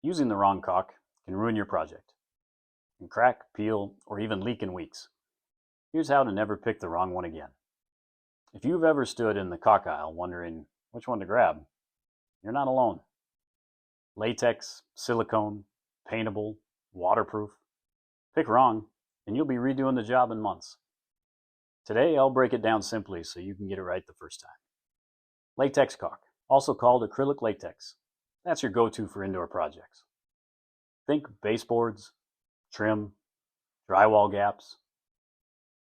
Using the wrong caulk can ruin your project. It can crack, peel, or even leak in weeks. Here's how to never pick the wrong one again. If you've ever stood in the caulk aisle wondering which one to grab, you're not alone. Latex, silicone, paintable, waterproof. Pick wrong, and you'll be redoing the job in months. Today, I'll break it down simply so you can get it right the first time. Latex caulk, also called acrylic latex. That's your go-to for indoor projects. Think baseboards, trim, drywall gaps.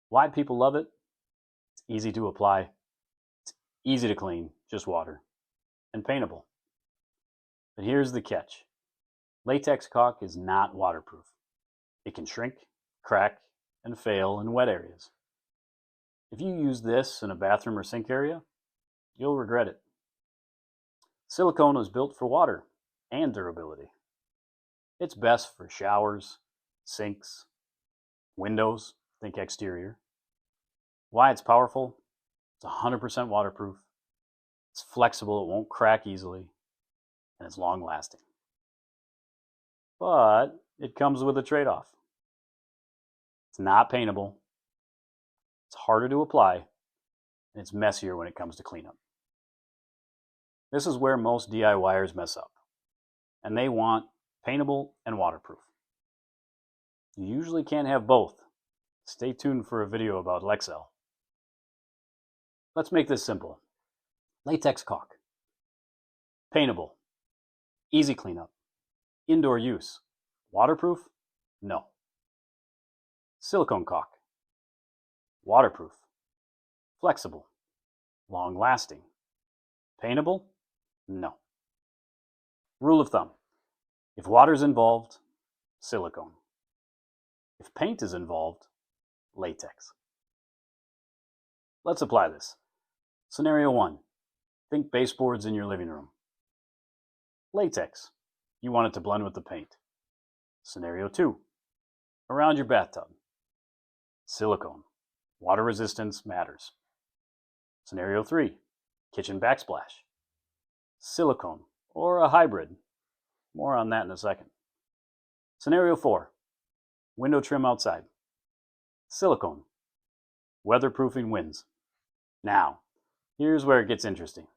Why people love it? It's easy to apply, it's easy to clean, just water, and paintable. But here's the catch. Latex caulk is not waterproof. It can shrink, crack, and fail in wet areas. If you use this in a bathroom or sink area, you'll regret it. Silicone is built for water and durability. It's best for showers, sinks, windows, think exterior. Why it's powerful? It's 100% waterproof. It's flexible, it won't crack easily, and it's long lasting. But it comes with a trade-off. It's not paintable, it's harder to apply, and it's messier when it comes to cleanup. This is where most DIYers mess up, and they want paintable and waterproof. You usually can't have both. Stay tuned for a video about Lexel. Let's make this simple. Latex caulk. Paintable. Easy cleanup. Indoor use. Waterproof? No. Silicone caulk. Waterproof. Flexible. Long lasting. Paintable? No. Rule of thumb. If water's involved, silicone. If paint is involved, latex. Let's apply this. Scenario 1. Think baseboards in your living room. Latex. You want it to blend with the paint. Scenario 2. Around your bathtub. Silicone. Water resistance matters. Scenario 3. Kitchen backsplash. Silicone, or a hybrid. More on that in a second. Scenario 4. Window trim outside. Silicone. Weatherproofing wins. Now, here's where it gets interesting.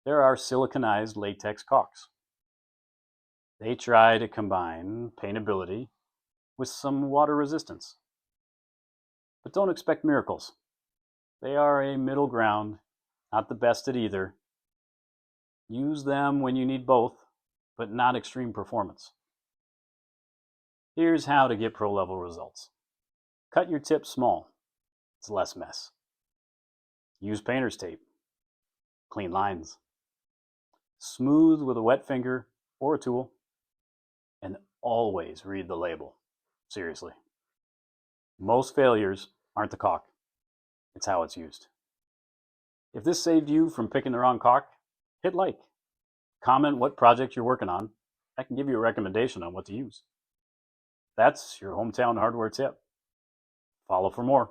There are siliconized latex caulks. They try to combine paintability with some water resistance. But don't expect miracles. They are a middle ground, not the best at either. Use them when you need both, but not extreme performance. Here's how to get pro-level results. Cut your tip small. It's less mess. Use painter's tape. Clean lines. Smooth with a wet finger or a tool. And always read the label. Seriously. Most failures aren't the caulk. It's how it's used. If this saved you from picking the wrong caulk, hit like. Comment what project you're working on. I can give you a recommendation on what to use. That's your hometown hardware tip. Follow for more.